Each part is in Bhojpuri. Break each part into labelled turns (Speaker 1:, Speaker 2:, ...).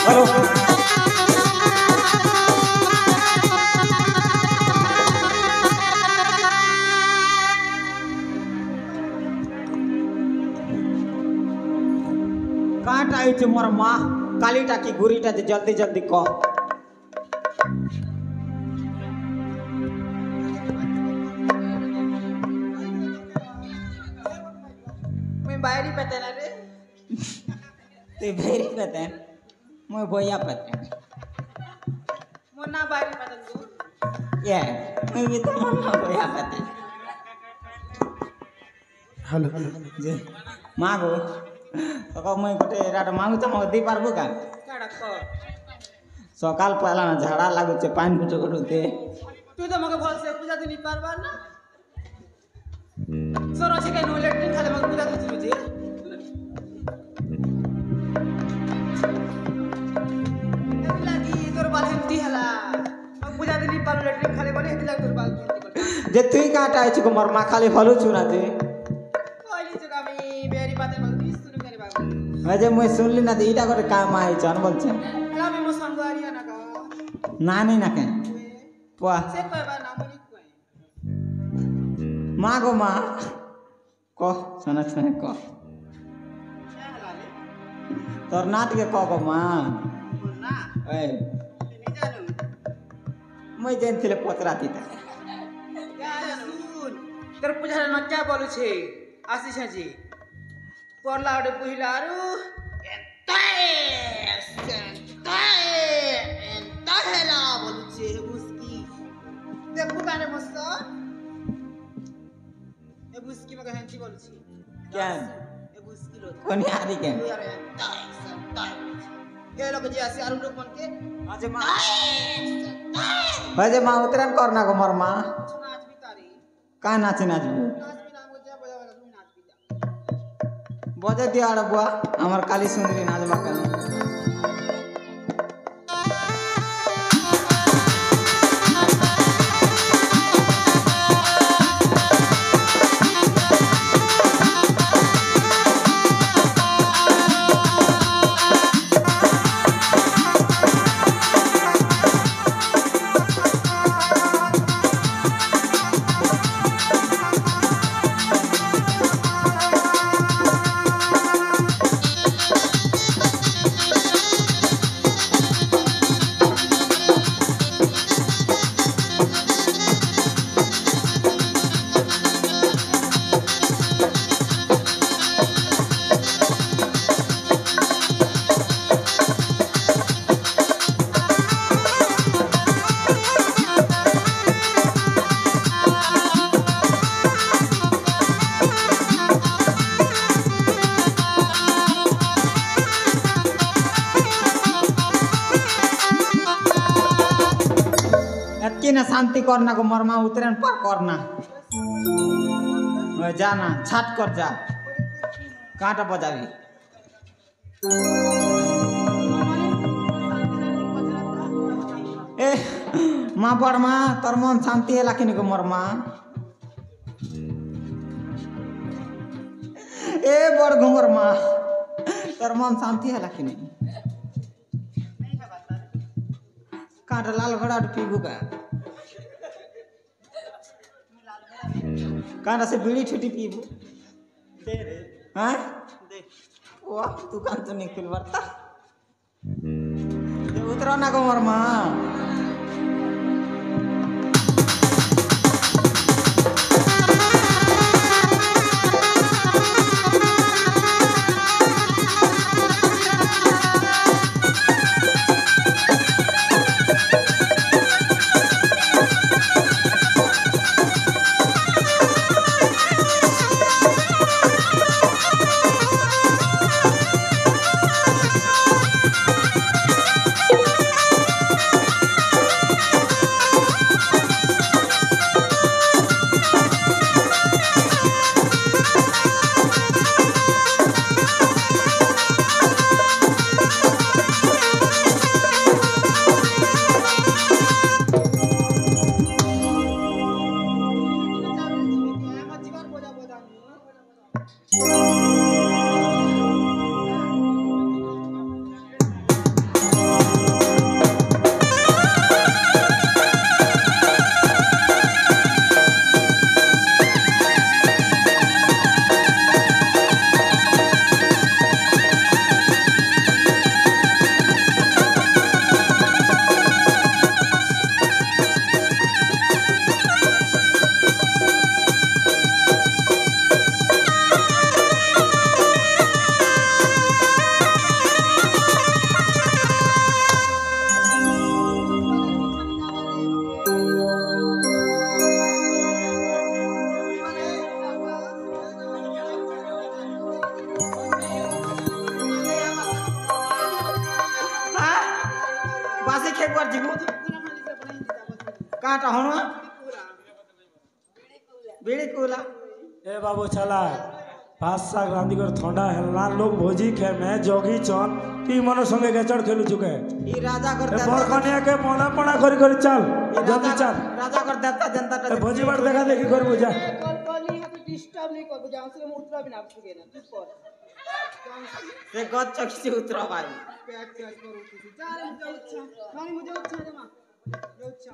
Speaker 1: हेलो काट आई छे मोर माँ कालीटा की गुरीटा जे जल्दी जल्दी कह
Speaker 2: मैं बाहरी पता ना रे
Speaker 1: ते भेरी पते मैं भैया पते
Speaker 2: मोना बाहरी पता तू
Speaker 1: ये मैं भी तो मन्ना भैया पते
Speaker 3: हेलो
Speaker 1: जे मागो तो कब मैं गोटे रात मांगू तो मग दी पारबो का
Speaker 2: काड़ा को
Speaker 1: सकाल पहला ना झाड़ा लागु छे पानी गुटो गुटो दे
Speaker 2: तू तो मगे भल से पूजा दिन पारबा ना सरो छे के नो लेटिन खाले मगे पूजा दिन जुजे लागी तोर बाल हेंती हला मग पूजा दिन पार लेटिन खाले बोले हेंती लाग तोर बाल हेंती
Speaker 1: जे तुई काट आई छे मोर माँ खाली फलू चुना दे
Speaker 2: कोली जगह में बेरी बाते मगे बीस सुनु करे बाबू
Speaker 1: अजे मैं सुनली ना दे इटा करे काम आई छन बोल छे
Speaker 2: ला में मो संगवारिया ना का
Speaker 1: नानी ना के पुआ
Speaker 2: से पाबा ना मोनी कोई
Speaker 1: माँ गो माँ कह सुना सुना कह
Speaker 2: क्या हला ले
Speaker 1: तोर नात के कह गो माँ
Speaker 2: बोलना
Speaker 1: ए
Speaker 2: नहीं जानू
Speaker 1: मैं जेन थिले पोतरा तीता
Speaker 2: क्या सुन তোর পূজা না क्या बोलू छे आशीष जी পড়লা ওডে পুহিলারু এন্তা হেলা बोलू छे বুসকি দেখু কানে মস্ত এ বুসকি মগে হেंची बोलू छे
Speaker 1: क्या
Speaker 2: এ বুসকি লো
Speaker 1: कोनी आदि के
Speaker 2: यार एंता ये लोग जे आसी आरु लोग मन के
Speaker 1: अजे माँ अजे माँ उतरन करना गो मोर माँ
Speaker 2: नाच भी तारी
Speaker 1: का नाच नाच
Speaker 2: नाच भी नाम को जा बजा बजा तू नाच भी जा
Speaker 1: बजे दिया आड़ बुआ हमार काली सुंदरी नाच बाका एतकी ना शांति करना को मोर माँ उतरन पर करना ओए जाना छाट कर जा कांटा बजावी ए माँ बड़ माँ तोर मन शांति है लाकिन को मोर माँ ए बड़ घुमर माँ तोर मन शांति है लाकिन कांटा लाल घोड़ा पीबू का कांटा से बीड़ी छुटी पीबू
Speaker 2: दे रे
Speaker 1: हाँ
Speaker 2: दे
Speaker 1: वाह तू कान तो निकल बरता उतरो ना को मोर माँ कर जीबू काटा होना बीड़ी कुला
Speaker 3: ए बाबू चला 5 साल रांधी कर ठंडा हेलना लोग भोजी खे मैं जोगी चन ती मन संगे गेचड़ खेलु चुके
Speaker 1: ई राजा कर
Speaker 3: ए बरकनिया के मोना पणा करी करी चल जल्दी चल
Speaker 1: राजा कर देवता जनता
Speaker 3: ए भोजी बार देखा देखी कर बुझा
Speaker 2: कल यहाँ पे डिस्टर्ब नहीं कर जाऊँ से उतरा भी ना सके ना चुप कर
Speaker 1: से गद चक से उतरा भाई
Speaker 2: प्याज प्याज करो किसी जा मुझे अच्छा खानी मुझे अच्छा जमा अच्छा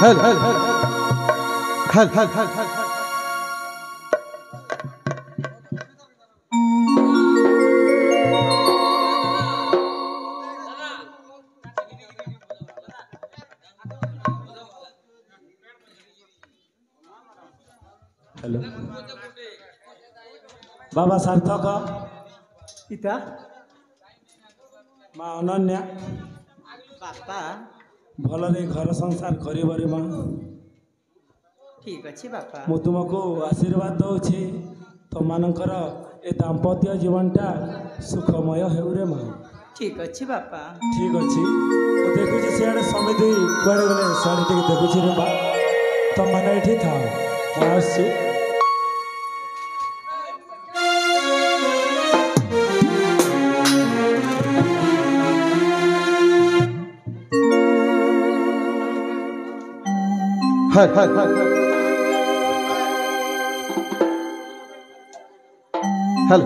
Speaker 4: हेल
Speaker 3: हेलो बाबा सार्थक
Speaker 1: इता
Speaker 3: माँ अनन्या
Speaker 1: बापा
Speaker 3: भलरे घर संसार करिबरी माँ
Speaker 1: ठीक अच्छे बापा
Speaker 3: मु तुमको आशीर्वाद दौछि तुमମାନଙ୍କର ए दाम्पत्य जीवनटा सुखमय हेउरे माँ
Speaker 1: ठीक अच्छे बापा
Speaker 3: ठीक अच्छी तो देखुची सियाड़े समिति कुआड़े गले सियाड़े टिके देखुची रे बा तुम माने एठी थाओ आसी
Speaker 4: हेल